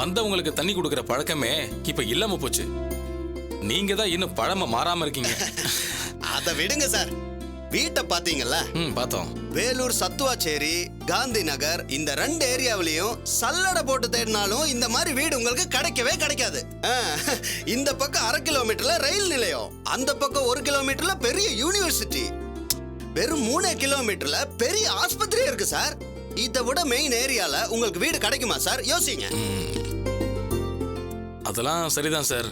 வந்தவங்களுக்கு தண்ணி கொடுக்கற பழக்கமே இப்ப இல்லாம போச்சு. நீங்க தான் இன்னும் பழமை மாறாம இருக்கீங்க. அத விடுங்க சார். வீட்டை பாத்தீங்கல்ல? பார்த்தோம். வேலூர் சத்துவாச்சேரி, காந்தி நகர் இந்த 2 ஏரியாவிலையும் சல்லடை போட்டு தேடினாலும் இந்த மாதிரி வீடு உங்களுக்கு கிடைக்கவே கிடைக்காது. இந்த பக்கம் 1/2 கிலோமீட்டர்ல ரயில் நிலையம், அந்த பக்கம் 1 கிலோமீட்டர்ல பெரிய யூனிவர்சிட்டி, வெறும் 3 கிலோமீட்டர்ல பெரிய ஆஸ்பத்திரி இருக்கு சார். இதை விட மெயின் ஏரியால உங்களுக்கு வீடு கிடைக்குமா சார்? யோசிங்க. அதெல்லாம் சரிதான் சார்.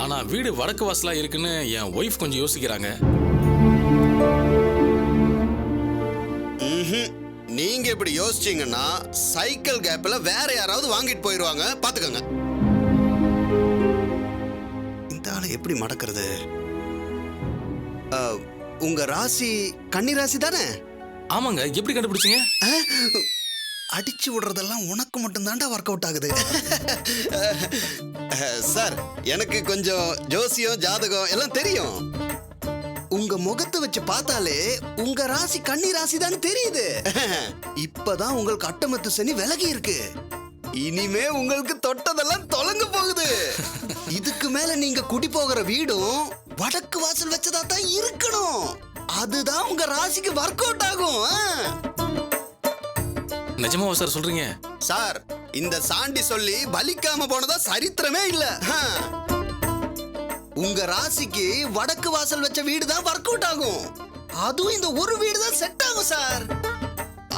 ஆனா வீடு வடக்கு வாசலா இருக்குன்னு என் ஒய்ஃப் கொஞ்சம் யோசிக்கிறாங்க. நீங்க இப்படி யோசிச்சீங்கன்னா சைக்கிள் கேப்ல வேற யாராவது வாங்கிட்டு போயிருவாங்க, பாத்துக்கோங்க. இந்த ஆளை எப்படி மடக்கிறது? உங்க ராசி கன்னி ராசி தானே? ஆமாங்க. எப்படி கண்டுபிடிச்சீங்க? அடிச்சு விடுறதெல்லாம் உனக்கு மட்டும் தாண்டா ஒர்க் அவுட் ஆகுது. சார், எனக்கு கொஞ்சம் ஜோசியம் ஜாதகம் எல்லாம் தெரியும். உங்க முகத்தை வச்சு பார்த்தாலே உங்க ராசி கன்னி ராசி தான் தெரியுது. இப்பதான் உங்களுக்கு அட்டமத்து சனி விலகி இருக்கு. இனிமே உங்களுக்கு தொட்டதெல்லாம் தொலைங்க போகுது. இதுக்கு மேல நீங்க குடி போகிற வீடும் வடக்கு வாசல் வச்சதா தான் இருக்கணும். அதுதான் உங்க ராசிக்கு ஒர்க் அவுட் ஆகும். நிஜமாவா சார் சொல்றீங்க? சார், இந்த சாண்டி சொல்லி பலிக்காம போனதா சரித்திரமே இல்ல. உங்க ராசிக்கு வடக்கு வாசல் வச்ச வீடு தான் ஒர்க் அவுட் ஆகும். அதுவும் இந்த ஒரு வீடு தான் செட் ஆகும் சார்.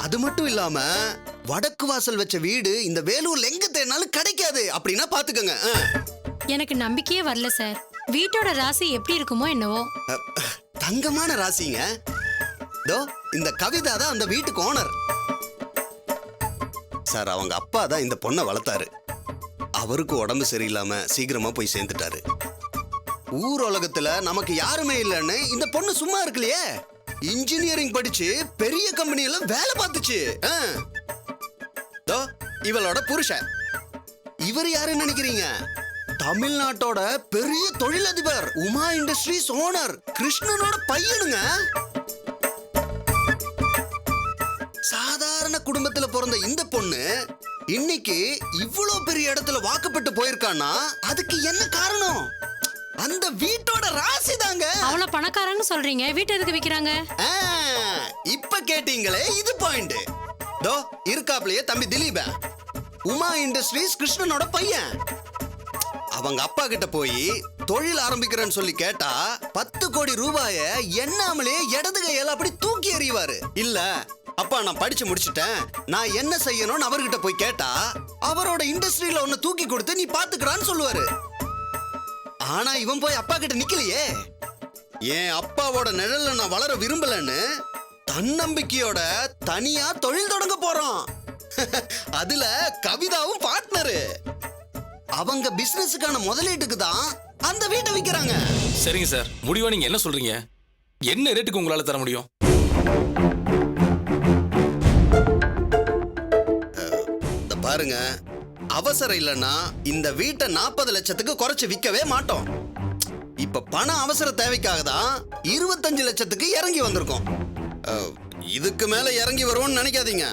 அது மட்டும் இல்லாம வடக்கு வாசல் வச்ச வீடு இந்த வேலூர்ல எங்க தேடினாலும் கிடைக்காது. அப்படின்னா பாத்துக்கோங்க. எனக்கு நம்பிக்கையே வரல சார். வீட்டோட ராசி எப்படி இருக்குமோ என்னவோ. தங்கமான ராசிங்க. தோ இந்த கவிதா தான் அந்த வீட்டுக்கு ஓனர் சார். அவங்க அப்பா தான் இந்த பொண்ணை வளர்த்தாரு. அவருக்கு உடம்பு சரியில்லாம சீக்கிரமா போய் சேர்ந்துட்டாரு. ஊர் உலகத்துல நமக்கு யாருமே இல்லைன்னு இந்த பொண்ணு சும்மா இருக்கலையே. இன்ஜினியரிங் படிச்சு பெரிய கம்பெனில வேலை பார்த்துச்சு. இவளோட புருஷன். இவர் யாருன்னு நினைக்கிறீங்க? தமிழ்நாட்டோட பெரிய தொழிலதிபர், உமா இண்டஸ்ட்ரீஸ் ஓனர் கிருஷ்ணனோட பையனுங்க. சாதாரண குடும்பத்துல பிறந்த இந்த பொண்ணு இன்னைக்கு இவ்வளவு பெரிய இடத்துல வாக்கப்பட்டு போயிருக்கான்னா அதுக்கு என்ன காரணம்? அந்த வீட்டோட ராசி தாங்க. அவ்வளவு பணக்காரன்னு சொல்றீங்க, வீட்டை எதுக்கு விக்கிறாங்க? இப்ப கேட்டீங்களே, இது பாயிண்ட். தோ இருக்காப்லயே தம்பி திலீப, உமா இண்டஸ்ட்ரீஸ் கிருஷ்ணனோட பையன். அவங்க அப்பா கிட்ட போய் தொழில் ஆரம்பிக்கிறேன்னு சொல்லி கேட்டா 10 கோடி ரூபாய எண்ணாமலே இடது கையால அப்படி தூக்கி எறிவாரு. இல்ல அப்பா, நான் படிச்சு முடிச்சிட்டேன், நான் என்ன செய்யணும்னு அவர்கிட்ட போய் கேட்டா அவரோட இண்டஸ்ட்ரியில ஒன்னு தூக்கி கொடுத்து நீ பாத்துக்கிறான்னு சொல்லுவாரு. ஆனா இவன் போய் அப்பா கிட்ட நிக்கலையே. என் அப்பாவோட நிழல்ல நான் வளர விரும்பலன்னு தன்னம்பிக்கையோட தனியா தொழில் தொடங்க போறான். அதுல கவிதாவும் பார்ட்னரு. அவங்க பிசினஸுக்கான முதலீட்டுக்கு தான் அந்த வீட்டை விக்கிறாங்க. சரிங்க சார், முடிவா நீங்க என்ன சொல்றீங்க? என்ன ரேட்டுக்கு உங்களால தர முடியும்? பாருங்க, அவசரம் இல்லைன்னா இந்த வீட்டை 40 லட்சத்துக்கு குறைச்சு விற்கவே மாட்டோம். இப்ப பண அவசர தேவைக்காக தான் 25 லட்சத்துக்கு இறங்கி வந்திருக்கோம். இதுக்கு மேல இறங்கி வருவோம்னு நினைக்காதீங்க.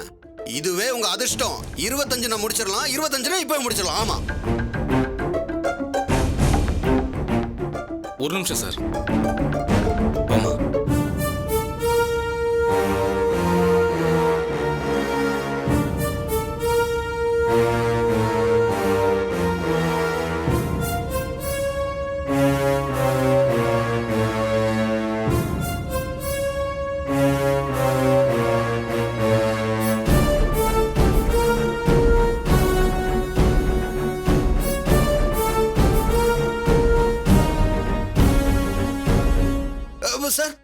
இதுவே உங்க அதிர்ஷ்டம். 25 நான் முடிச்சிடலாம், 25 இப்ப முடிச்சிடலாம். ஆமா, ஒரு நிமிஷம் சார். ஆமா, சார்.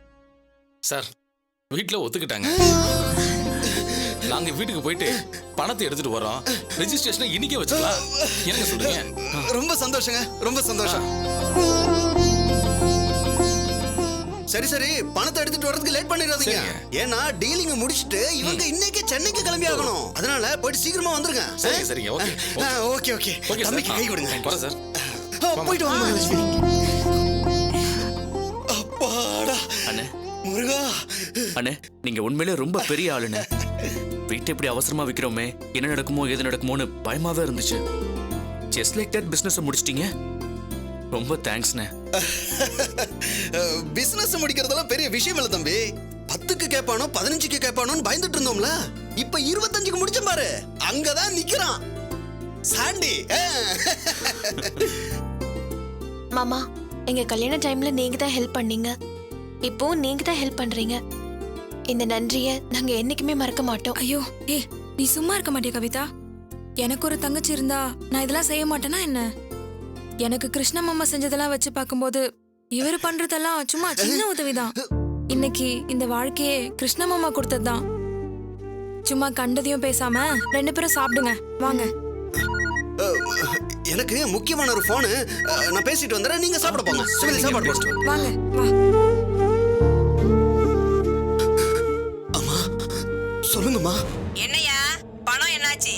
சார், வீட்டுல ஒத்துக்கிட்டாங்க. நாங்க வீட்டுக்கு போயிட்டு பணத்தை எடுத்துட்டு வரோம். ரெஜிஸ்ட்ரேஷனை இன்னைக்கே வச்சுக்கலாம். என்ன சொல்றீங்க? ரொம்ப சந்தோஷங்க, ரொம்ப சந்தோஷம். சரி சரி, பணத்தை எடுத்துட்டு வரதுக்கு லேட் பண்ணிடாதீங்க. ஏன்னா டீலிங் முடிச்சிட்டு இவங்க இன்னைக்கு சென்னைக்கு கிளம்பி ஆகணும். அதனால போயிட்டு சீக்கிரமா வந்துருங்க. சரிங்க சரிங்க. Okay okay okay. தம்பிக்கு கை கொடுங்க. போறேன் சார். போயிட்டு வாங்க மகாலட்சுமி. அப்பாடா அண்ணே, முருகா. அண்ணே, நீங்க உண்மையிலே ரொம்ப பெரிய ஆளுண்ணே. வீட்டை இப்படி அவசரமா விக்கிறோமே, என்ன நடக்குமோ ஏது நடக்குமோன்னு பயமாவே இருந்துச்சு. ஜஸ்ட் லைக் தட் பிசினஸ் முடிச்சிட்டீங்க. ரொம்ப தேங்க்ஸ்ண்ணே. பிசினஸ் முடிக்கிறதெல்லாம் பெரிய விஷயம் இல்ல தம்பி. 10க்கு கேட்பானோ 15க்கு கேட்பானோன்னு பயந்துட்டு இருந்தோம்ல. இப்ப 25க்கு முடிச்ச பாரு, அங்கதான் நிக்கிறான் சாண்டி. மாமா, எங்க கல்யாண டைம்ல நீங்க தான் ஹெல்ப் பண்ணீங்க. இப்போ நீங்க தான் ஹெல்ப் பண்றீங்க. இந்த நன்றிய நாங்க என்னைக்குமே மறக்க மாட்டோம். ஐயோ ஏய், நீ சும்மா இருக்க மாட்டியா கவிதா? எனக்கு ஒரு தங்கச்சி இருந்தா நான் இதெல்லாம் செய்ய மாட்டேனா என்ன? எனக்கு கிருஷ்ண மாமா செஞ்சதெல்லாம் வச்சு பார்க்கும்போது இவர் பண்றதெல்லாம் சும்மா சின்ன உதவிதான். இன்னைக்கு இந்த வாழ்க்கையே கிருஷ்ண மாமா கொடுத்ததுதான். சும்மா கண்டதையும் பேசாம 2 பேரும் சாப்பிடுங்க வாங்க. எனக்கு முக்கியமான ஒரு போனு, நான் பேசிட்டு வந்துறேன். நீங்க சாப்பிட போங்க. சுமதி சாப்பாடு போஸ்ட் வாங்க வா. அம்மா சொல்லுங்கம்மா. என்னையா பணம் என்னாச்சு?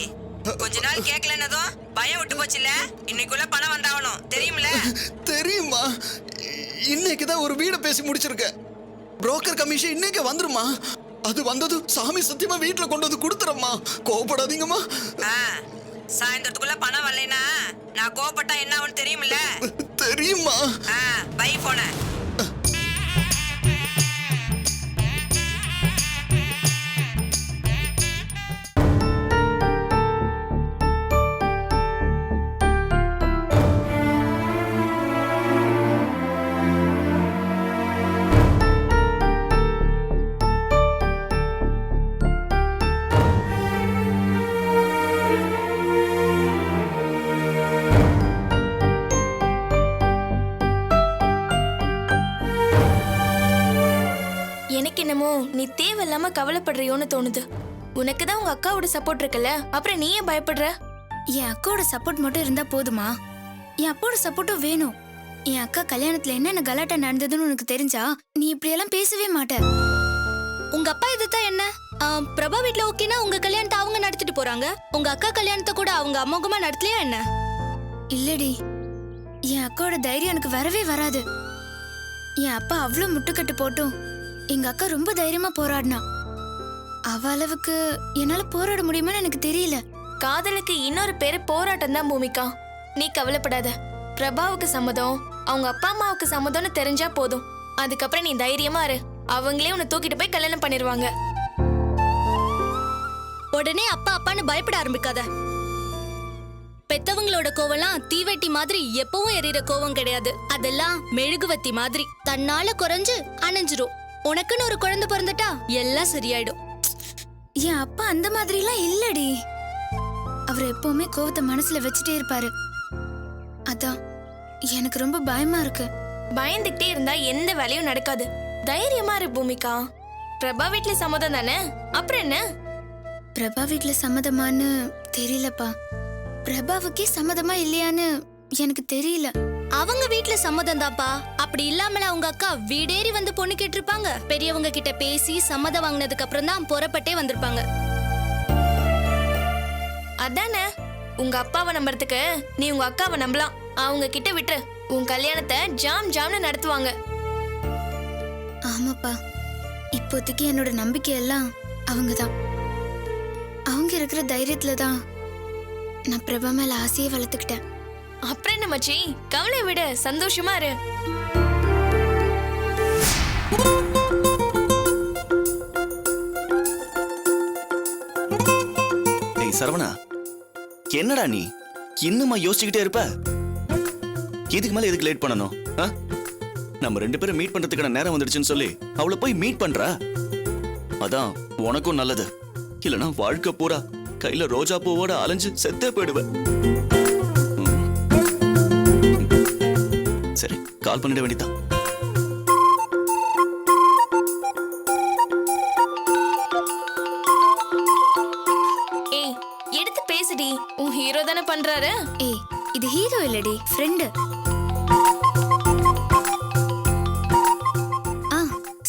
கொஞ்ச நாள் கேட்கலன்னதும் பயம் விட்டு போச்சுல. இன்னைக்குள்ள பணம் வந்தாகணும் தெரியுமில? தெரியுமா, இன்னைக்குதான் ஒரு வீட பேசி முடிச்சிருக்கேன். புரோக்கர் கமிஷன் இன்னைக்கு வந்துருமா. அது வந்ததும் சாமி சத்தியமா வீட்டுல கொண்டு வந்து கொடுத்துறம்மா. கோவப்படாதீங்கம்மா. சாயந்தரத்துக்குள்ள பணம் வரலைன்னா நான் கோவப்பட்டா என்ன ஆகும்னு தெரியுமில்ல? தெரியுமா. பை போன எனக்கு என்னமோ நீ தேவையில்லாம கவலைப்படுறியோன்னு தோணுது. உனக்கு தான் உங்க அக்காவோட சப்போர்ட் இருக்குல்ல, அப்புறம் நீ ஏன் பயப்படுற? என் அக்காவோட சப்போர்ட் மட்டும் இருந்தா போதுமா? என் அப்பாவோட சப்போர்ட்டும் வேணும். என் அக்கா கல்யாணத்துல என்னென்ன கலாட்டா நடந்ததுன்னு உனக்கு தெரிஞ்சா நீ இப்படியெல்லாம் பேசவே மாட்ட. உங்க அப்பா இதுதான் என்ன? பிரபா வீட்ல ஓகேனா உங்க கல்யாணத்தை அவங்க நடத்திட்டு போறாங்க. உங்க அக்கா கல்யாணத்தை கூட அவங்க அமோகமா நடத்தலையா என்ன? இல்லடி, என் அக்காவோட தைரியம் எனக்கு வரவே வராது. என் அப்பா அவ்வளவு முட்டுக்கட்டு போட்டும் எங்க அக்கா ரொம்ப தைரியமா போராடினா. அவ அளவுக்கு என்னால போராட முடியுமான்னு எனக்கு தெரியல. காதலுக்கு இன்னொரு பேரு போராட்டம் தான் பூமிகா. நீ கவலைப்படாத. பிரபாவுக்கு சம்மதம், அவங்க அப்பா அம்மாவுக்கு சம்மதம்னு தெரிஞ்சா போதும். அதுக்கப்புறம் நீ தைரியமா இரு. அவங்களே உன்னை தூக்கிட்டு போய் கல்யாணம் பண்ணிருவாங்க. உடனே அப்பா அப்பான்னு பயப்பட ஆரம்பிக்காத. பெத்தவங்களோட கோவம்லாம் தீவெட்டி மாதிரி எப்பவும் எரியற கோவம் கிடையாது. அதெல்லாம் மெழுகுவத்தி மாதிரி தன்னால குறைஞ்சு அணைஞ்சிரும். உனக்குன்னு ஒரு குழந்தை பிறந்துட்டா எல்லாம் சரியாயிடும். என் அப்பா அந்த மாதிரி எல்லாம் இல்லடி. அவர் எப்பவுமே கோவத்தை மனசுல வச்சுட்டே இருப்பாரு. அதான் எனக்கு ரொம்ப பயமா இருக்கு. பயந்துகிட்டே இருந்தா எந்த வேலையும் நடக்காது. தைரியமா இரு பூமிகா. பிரபா வீட்ல சம்மதம் தானே, அப்புறம் என்ன? பிரபா வீட்ல சம்மதமான்னு தெரியலப்பா. பிரபாவுக்கே சம்மதமா இல்லையான்னு எனக்கு தெரியல. அவங்க வீட்ல சம்மதம் தாப்பா. அப்படி இல்லாமல அவங்க அக்கா வீடேறி வந்து பொண்ணு கேட்டிருப்பாங்க. பெரியவங்க கிட்ட பேசி சம்மதம் வாங்கினதுக்கு அப்புறம் தான் புறப்பட்டே வந்திருப்பாங்க. அதானே, உங்க அப்பாவை நம்புறதுக்கு நீ உங்க அக்காவை நம்பலாம். அவங்க கிட்ட விட்டு உன் கல்யாணத்தை ஜாம் ஜாம்னு நடத்துவாங்க. ஆமாப்பா, இப்போதைக்கு என்னோட நம்பிக்கை எல்லாம் அவங்கதான். அவங்க இருக்கிற தைரியத்துல தான் நான் பிரபா மேல ஆசையே வளர்த்துக்கிட்டேன். அப்புறம் என்ன மச்சி, கவலை விட சந்தோஷமா இரு. டேய் சரவணா, என்னடா நீ இன்னுமா யோசிச்சுக்கிட்டே இருப்ப? இதுக்கு மேல எதுக்கு லேட் பண்ணணும்? நம்ம 2 பேரும் மீட் பண்றதுக்கான நேரம் வந்துடுச்சுன்னு சொல்லி அவளை போய் மீட் பண்றா. அதான் உனக்கும் நல்லது. இல்லனா வாழ்க்கை பூரா கையில ரோஜா பூவோட அலைஞ்சு செத்தே போயிடுவேன். சரி, கால் பண்ணிட வேண்டியதான். ஏய், எடுத்து பேசுடி. உன் ஹீரோ தானே பண்றாரு. ஏய், இது ஹீரோ இல்லடி, ஃப்ரெண்டு.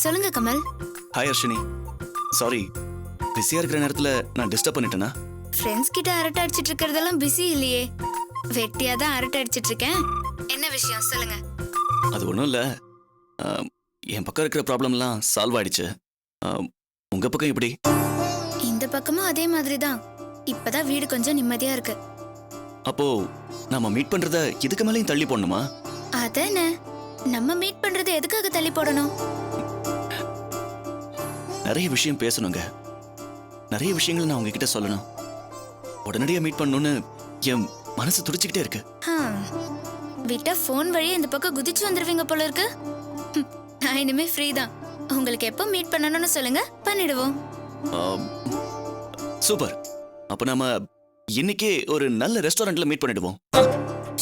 சொல்லுங்க கமல். ஹாய் அர்ஷினி, சாரி பிஸியா இருக்கிற நேரத்துல நான் டிஸ்டர்ப் பண்ணிட்டேனா? ஃப்ரெண்ட்ஸ் கிட்ட அரட்டை அடிச்சிட்டு இருக்கிறதெல்லாம் பிஸி இல்லையே. வெட்டியா தான் அரட்டை அடிச்சிட்டு இருக்கேன். என்ன விஷயம் சொல்லுங்க. அது ஒன்றும் இல்லை, என் பக்கம் இருக்கிற ப்ராப்ளம்லாம் சால்வ் ஆயிடுச்சு. உங்க பக்கம் எப்படி? இந்த பக்கமும் அதே மாதிரி தான். இப்பதான் வீடு கொஞ்சம் நிம்மதியா இருக்கு. அப்போ நாம மீட் பண்றத இதுக்கு மேலேயும் தள்ளி போடணுமா? அதானே, நம்ம மீட் பண்றது எதுக்காக தள்ளி போடணும்? நிறைய விஷயம் பேசணுங்க. நிறைய விஷயங்கள் நான் உங்ககிட்ட சொல்லணும். உடனடியா மீட் பண்ணணும்னு என் மனசு துடிச்சுக்கிட்டே இருக்கு. விட்டா ஃபோன் வழியா இந்த பக்கம் குதிச்சு வந்துருவீங்க போல இருக்கு. நான் இனிமே ஃப்ரீ தான். உங்களுக்கு எப்போ மீட் பண்ணணும்னு சொல்லுங்க, பண்ணிடுவோம். சூப்பர். அப்ப நாம இன்னைக்கே ஒரு நல்ல ரெஸ்டாரண்ட்ல மீட் பண்ணிடுவோம்.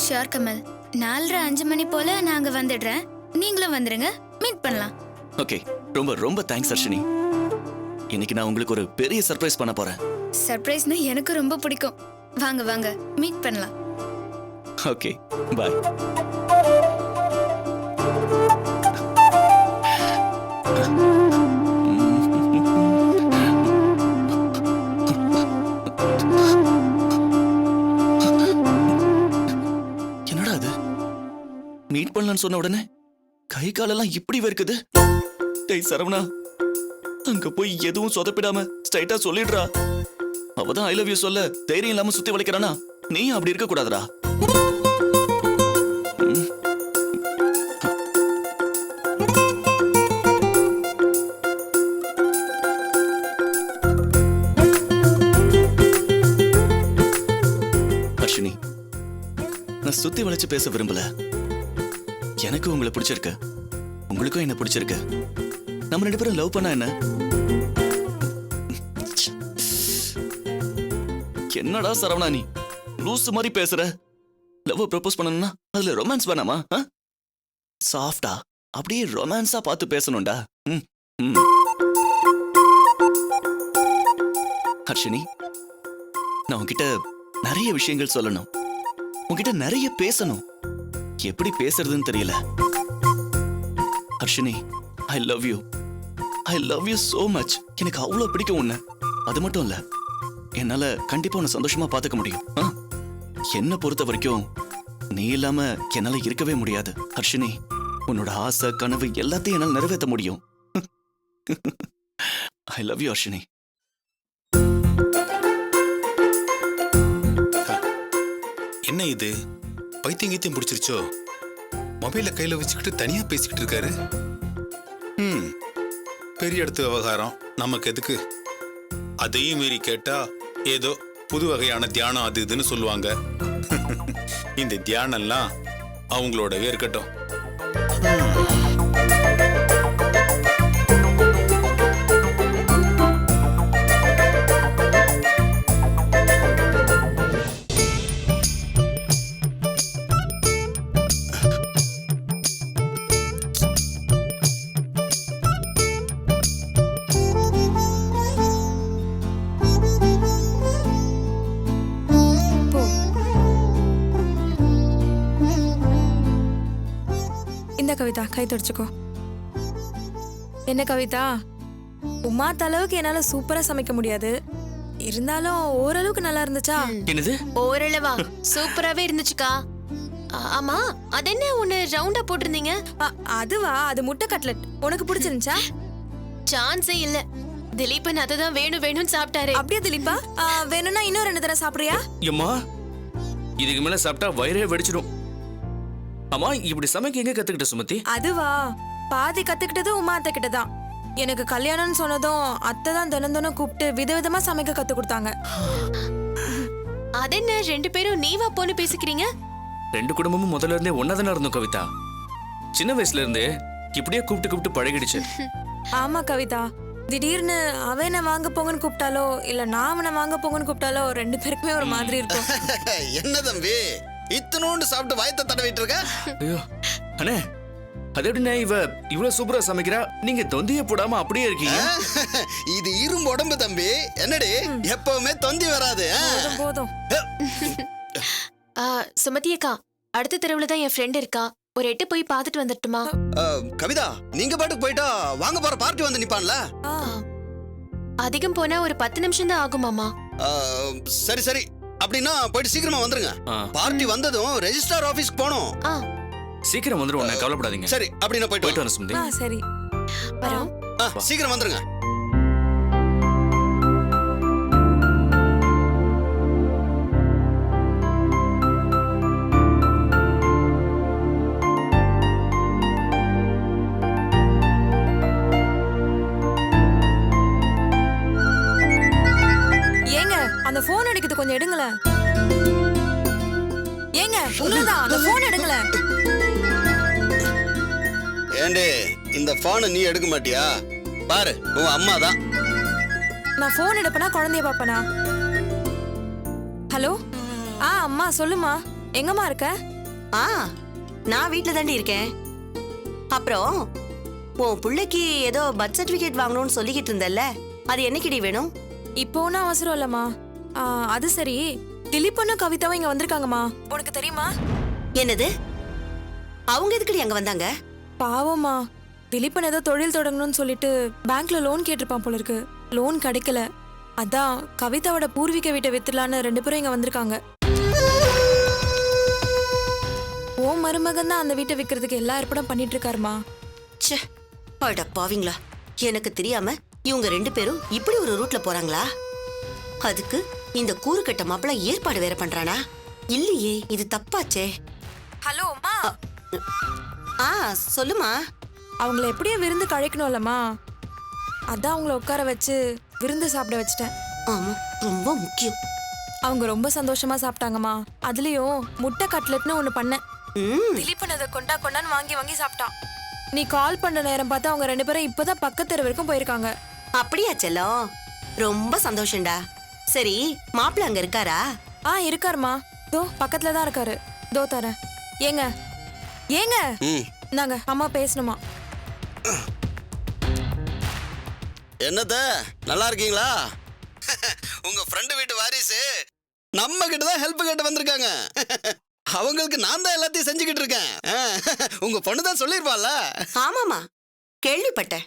ஷியோர் கமல். 4:30-5 மணி போல நாங்க வந்துடுறேன். நீங்களும் வந்துருங்க, மீட் பண்ணலாம். ஓகே, ரொம்ப ரொம்ப தேங்க்ஸ் அர்ஷினி. இன்னைக்கு நான் உங்களுக்கு ஒரு பெரிய சர்ப்ரைஸ் பண்ண போறேன். சர்ப்ரைஸ்னா எனக்கு ரொம்ப பிடிக்கும். வாங்க வாங்க, மீட் பண்ணலாம். Okay, bye. என்னடா அது? மீட் பண்ணலாம்னு சொன்ன உடனே கை காலெல்லாம் இப்படி வெறுக்குது. டேய் சரவணா, அங்க போய் எதுவும் சொதப்பிடாம ஸ்ட்ரைட்டா சொல்லிடுறா. அவதான் ஐ லவ் யூ சொல்ல தைரியம் இல்லாம சுத்தி வளைக்கிறானா? நீ அப்படி இருக்க கூடாதுடா. அர்ஷினி, நான் சுத்தி வளைச்சு பேச விரும்பல. எனக்கு உங்களை பிடிச்சிருக்கு, உங்களுக்கும் என்ன பிடிச்சிருக்கு. நம்ம 2 பேரும் லவ் பண்ணா என்ன? என்னடா சரவணா நீ லூசு மாதிரி பேசுற? லவ் ப்ரப்போஸ் பண்ணணும்னா அதுல ரொமான்ஸ் வேணாமா? சாஃப்டா அப்படியே ரொமான்ஸா பார்த்து பேசணும்டா. ஹர்ஷினி, நான் உன்கிட்ட நிறைய விஷயங்கள் சொல்லணும், உன்கிட்ட நிறைய பேசணும். எப்படி பேசுறதுன்னு தெரியல. Harshini, I love you. I love you so much. எனக்கு அவ்வளவு பிடிக்கும் உன்னை. அது மட்டும் இல்ல, என்னால கண்டிப்பா உன்னை சந்தோஷமா பாத்துக்க முடியும். என்ன பொறுத்த வரைக்கும் நீ இல்லாம என்னால இருக்கவே முடியாது. ஹர்ஷினி, உன்னோட ஆசை கனவு எல்லாத்தையும் என்னால் நிறைவேற்ற முடியும். I love you Harshini. என்ன இது, பைத்தியம் கீத்தியம் பிடிச்சிருச்சோ? மொபைல கையில வச்சுக்கிட்டு தனியா பேசிக்கிட்டு இருக்காரு. பெரிய இடத்து விவகாரம் நமக்கு எதுக்கு? அதையும் மீறி கேட்டா ஏதோ புது வகையான தியானம் அது இதுன்னு சொல்லுவாங்க. இந்த தியானம்லாம் அவங்களோடவே இருக்கட்டும். இந்த கவிதா, கை தொடச்சுக்கோ. என்ன கவிதா, உமா தளவுக்கு என்னால சூப்பரா சமைக்க முடியாது, இருந்தாலும் ஓரளவுக்கு நல்லா இருந்துச்சா? என்னது? ஓரளவா? சூப்பராவே இருந்துச்சுக்கா. ஆமா, அது என்ன ஒண்ணு ரவுண்டா போட்டிருந்தீங்க? அதுவா? அது முட்டை கட்லெட். உனக்கு பிடிச்சிருந்துச்சா? சான்ஸே இல்ல. திலீபன் அததான் வேணும் வேணும்னு சாப்பிட்டாரு. அப்படியே திலீப்பா, வேணும்னா இன்னும் 2 தடவை சாப்பிடுறியா? எம்மா, இதுக்கு மேல சாப்பிட்டா வயிறே வெடிச்சிடும். அம்மா, இப்படி சமைக்க எங்க கத்துக்கிட்ட சுமதி? அதுவா, பாதி கத்துக்கிட்டது உமா அத்தை கிட்டதான். எனக்கு கல்யாணம்னு சொன்னதும் அத்தை தான் தினம் கூப்பிட்டு விதவிதமா சமைக்க கத்து கொடுத்தாங்க. அது என்ன 2 பேரும் நீவா போன்னு பேசிக்கிறீங்க? 2 குடும்பமும் முதல்ல இருந்தே ஒன்னாதானே இருந்தோம் கவிதா. சின்ன வயசுல இருந்தே இப்படியே கூப்பிட்டு பழகிடுச்சு. ஆமா கவிதா, திடீர்னு அவன் என்ன வாங்க போங்கன்னு கூப்பிட்டாலோ இல்ல நான் அவனை வாங்க போங்கன்னு கூப்பிட்டாலோ 2 பேருக்குமே ஒரு மாதிரி இருக்கும். என்ன தம்பி இத்தனோண்டு சாப்பிட்டு வயத்தை தடவிட்டு இருக்க? ஐயோ அண்ணே, அது எப்படின்னா இவ்வளவு சூப்பரா சமைக்கிறா, நீங்க தொந்திய போடாம அப்படியே இருக்கீங்க. இது இரும்பு உடம்பு தம்பி, என்னடி எப்பவுமே தொந்தி வராது. போதும். சுமதி அக்கா, அடுத்த தெருவுல தான் என் ஃப்ரெண்ட் இருக்கா. ஒரு எட்டு போய் பார்த்துட்டு வந்துட்டுமா? கவிதா, நீங்க பாட்டுக்கு போயிட்டா வாங்க போற பார்ட்டி வந்து நிப்பான்ல. அதிகம் போனா ஒரு 10 நிமிஷம் தான் ஆகுமாமா. சரி சரி, அப்படின்னா போயிட்டு சீக்கிரமா வந்துருங்க. பார்ட்டி வந்ததும் ரெஜிஸ்ட்ரார் ஆபீஸ்க்கு போகணும். சீக்கிரம் வந்துரும், கவலைப்படாதீங்க. சரி, அப்படின்னா போயிட்டு வரேன் சுமதி. சரி, வரோம். சீக்கிரம் வந்துருங்க. போன் அடிக்குது, கொஞ்சம் எடுங்களேன். ஏங்க உங்களதான், அந்த போன் எடுங்களேன். ஏண்டே இந்த போனை நீ எடுக்க மாட்டியா? பாரு உன் அம்மா தான். நான் போன் எடுப்பனா குழந்தைய பாப்பனா? ஹலோ, அம்மா சொல்லுமா, எங்கம்மா இருக்க? நான் வீட்ல தாண்டி இருக்கேன். அப்புறம் உன் பிள்ளைக்கு ஏதோ பர்த் சர்டிபிகேட் வாங்கணும்னு சொல்லிக்கிட்டு இருந்தல்ல, அது என்னைக்குடி வேணும்? இப்போ ஒன்றும் அவசரம் இல்லம்மா. அது சரி, திலீப்பனும் கவிதாவும் இங்க வந்திருக்காங்கம்மா, உனக்கு தெரியுமா? என்னது? அவங்க எதுக்குடி அங்க வந்தாங்க? பாவம்மா, திலீப்பன் ஏதோ தொழில் தொடங்கணும்னு சொல்லிட்டு பேங்க்ல லோன் கேட்டிருப்பான் போல இருக்கு. லோன் கிடைக்கல, அதான் கவிதாவோட பூர்வீக வீட்டை வித்துலான்னு 2 பேரும் இங்க வந்திருக்காங்க. ஓ மருமகன் தான் அந்த வீட்டை விற்கிறதுக்கு எல்லா ஏற்பாடும் பண்ணிட்டு இருக்காருமா. ச்சே, அட பாவிங்களா, எனக்கு தெரியாம இவங்க 2 பேரும் இப்படி ஒரு ரூட்ல போறாங்களா? அதுக்கு இந்த கூறுகட்ட மாப்பிள்ள ஏற்பாடு வேற பண்றானா? இல்லையே, இது தப்பாச்சே. ஹலோ அம்மா. சொல்லுமா. அவங்கள எப்படியும் விருந்து கழைக்கணும்லம்மா, அதான் அவங்கள உட்கார வச்சு விருந்து சாப்பிட வச்சுட்டேன். ஆமா, ரொம்ப முக்கியம். அவங்க ரொம்ப சந்தோஷமா சாப்பிட்டாங்கம்மா. அதுலயும் முட்டை கட்லெட்னு ஒண்ணு பண்ணேன். திலீப்பன் அதை கொண்டான்னு வாங்கி வாங்கி சாப்பிட்டான். நீ கால் பண்ண நேரம் பார்த்து அவங்க 2 பேரும் இப்பதான் பக்கத்து தெரு வரைக்கும் போயிருக்காங்க. அப்படியா செல்லம்? ரொம்ப சந்தோஷம்டா. சரி, மாப்பிள்ள அங்க இருக்காரா? இருக்காருமா, தோ பக்கத்துல தான் இருக்காரு. தோ தரேன். ஏங்க ஏங்க, நாங்க அம்மா பேசணுமா? என்னத நல்லா இருக்கீங்களா? உங்க ஃப்ரெண்டு வீட்டு வாரிசு நம்ம கிட்ட தான் ஹெல்ப் கேட்டு வந்திருக்காங்க. அவங்களுக்கு நான் தான் எல்லாத்தையும் செஞ்சுக்கிட்டு இருக்கேன். உங்க பொண்ணு தான் சொல்லிருப்பாள்ல. ஆமாமா, கேள்விப்பட்டேன்.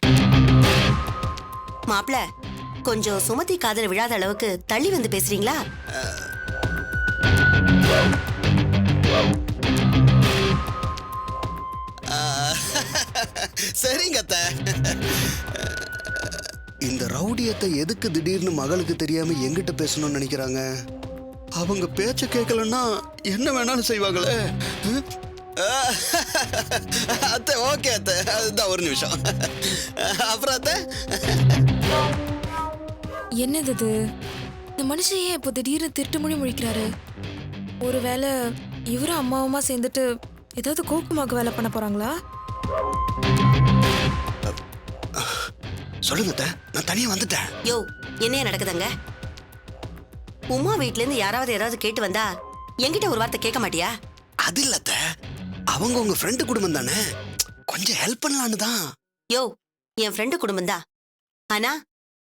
மாப்பிள்ள, கொஞ்சம் சுமதி காதல விழாத அளவுக்கு தள்ளி வந்து பேசுறீங்களா? சரிங்க அத்தை. இந்த ரவுடியத்தை எதுக்கு திடீர்னு மகளுக்கு தெரியாம எங்கிட்ட பேசணும்னு நினைக்கிறாங்க? அவங்க பேச்ச கேட்கலன்னா என்ன வேணாலும் செய்வாங்களே. அத்தை ஓகே அத்தை, அதுதான் ஒரு நிமிஷம். அப்புறம் அத்தை, என்னது இது? இந்த மனுஷன் ஏன் இப்போ திடீர்னு திருட்டு மொழி முழிக்கிறாரு? ஒருவேளை இவரும் அம்மாவுமா சேர்ந்துட்டு ஏதாவது கோக்குமாக்கு வேலை பண்ண போறாங்களா? சொல்லுங்க அத்தை, நான் தனியா வந்துட்டேன். யோ, என்ன நடக்குதுங்க? உமா வீட்ல இருந்து யாராவது கேட்டு வந்தா என்கிட்ட ஒரு வார்த்தை கேட்க மாட்டியா? அது இல்ல அத்தை, அவங்க உங்க ஃப்ரெண்டு குடும்பம் தானே, கொஞ்சம் ஹெல்ப் பண்ணலான்னு தான். யோ, என் ஃப்ரெண்டு குடும்பம் தான். ஆனா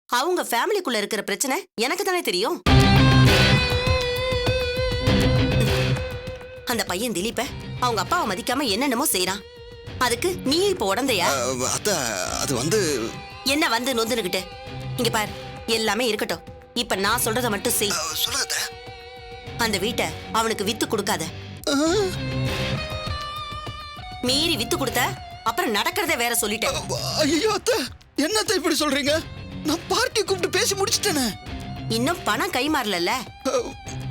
அவங்க ஃபேமிலிக்குள்ள இருக்கிற பிரச்சனை எனக்கு தானே தெரியும். அந்த பையன் திலீப்ப அவங்க அப்பாவை மதிக்காம என்னென்னமோ செய்யறான். அதுக்கு நீ இப்ப உடந்தையா? அத்தை, அது வந்து என்ன வந்து நொந்துனுகிட்டு? இங்க பாரு, எல்லாமே இருக்கட்டும். இப்ப நான் சொல்றத மட்டும் செய். சொல்லுங்க அத்தை. அந்த வீட்டை அவனுக்கு வித்து கொடுக்காத. மீறி வித்து கொடுத்த அப்புறம் நடக்கிறதே வேற சொல்லிட்டேன். ஐயோ அத்தை, என்னத்தை இப்படி சொல்றீங்க? நான் பார்ட்டி கூப்பிட்டு பேசி முடிச்சிட்டேனே. இன்னும் பணம் கை மாறல.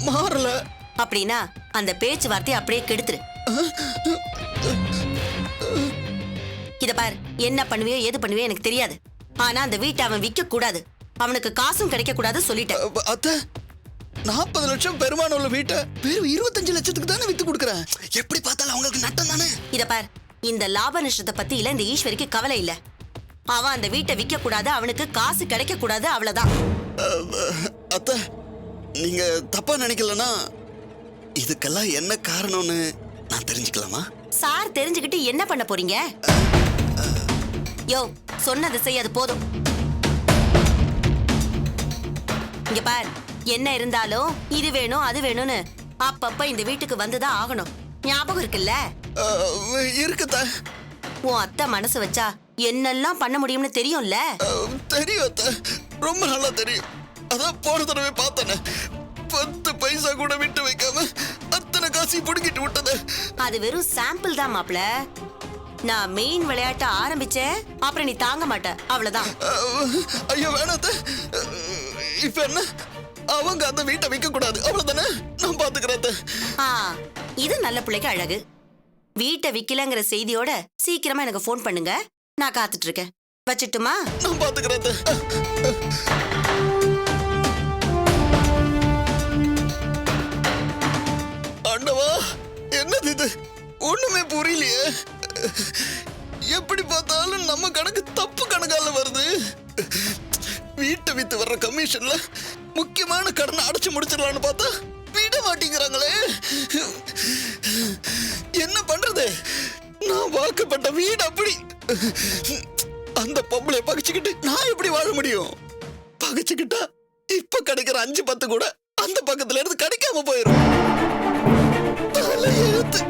மாறல அப்படின்னா அந்த பேச்சுவார்த்தையை அப்படியே கெடுத்துரு. இத பாரு, என்ன பண்ணுவியோ ஏது பண்ணுவியோ எனக்கு தெரியாது. ஆனா அந்த வீட்டை அவன் விற்க கூடாது, அவனுக்கு காசும் கிடைக்க கூடாது சொல்லிட்டேன். அத்தை, 40 லட்சம் பெருமானம் உள்ள வீட்டை வெறும் 25 லட்சத்துக்கு தானே வித்து கொடுக்குறேன். எப்படி பார்த்தாலும் அவங்களுக்கு நட்டம் தானே. இத பாரு, இந்த லாப நஷ்டத்தை பத்தி இல்ல இந்த ஈஸ்வரிக்கு கவலை இல்ல. அவன் அந்த வீட்டை விற்க கூடாது, அவனுக்கு காசு கிடைக்க கூடாது, அவ்வளவுதான். அத்தை, நீங்க தப்பா நினைக்கலனா இதுக்கெல்லாம் என்ன காரணம்னு நான் தெரிஞ்சுக்கலாமா? சார் தெரிஞ்சுக்கிட்டு என்ன பண்ண போறீங்க? யோ, சொன்னது செய், அது போதும். இங்க பார், என்ன இருந்தாலும் இது வேணும் அது வேணும்னு அப்பப்ப இந்த வீட்டுக்கு வந்துதான் ஆகணும். ஞாபகம் இருக்குல்ல? இருக்குதா? உன் அத்தை மனசு வச்சா என்னெல்லாம் பண்ண முடியும்னு தெரியும்ல? தெரியும் அத்தை, ரொம்ப நல்லா தெரியும். அதான் போன தடவை பார்த்தேனே, 10 பைசா கூட விட்டு வைக்காம அத்தனை காசையும் புடுங்கிட்டு விட்டது. அது வெறும் சாம்பிள் தான் மாப்ள. நான் மெயின் விளையாட்ட ஆரம்பிச்சேன், அப்புறம் நீ தாங்க மாட்ட, அவ்வளவுதான். ஐயோ வேணாத்த, இப்ப என்ன, அவங்க அந்த வீட்டை விற்க கூடாது அவ்வளவுதானே, நான் பாத்துக்கிறேன். இது நல்ல பிள்ளைக்கு அழகு. வீட்டை விக்கலங்கிற செய்தியோட சீக்கிரமா எனக்கு போன் பண்ணுங்க, நான் காத்துட்டு இருக்கேன். வச்சிட்டுமா? நான் பாத்துக்கிறேன். கமிஷன்ல முக்கியமான கடனை அடைச்சு முடிச்சிடலான்னு பார்த்தா விட மாட்டேங்கிறாங்களே. என்ன பண்றது? நான் வாக்கப்பட்ட வீடு அப்படி. அந்த பொம்பளை பகைச்சுக்கிட்டு நான் எப்படி வாழ முடியும்? பகைச்சுக்கிட்டா இப்ப கிடைக்கிற 5-10 கூட அந்த பக்கத்துல இருந்து கிடைக்காம போயிரும். எழுத்து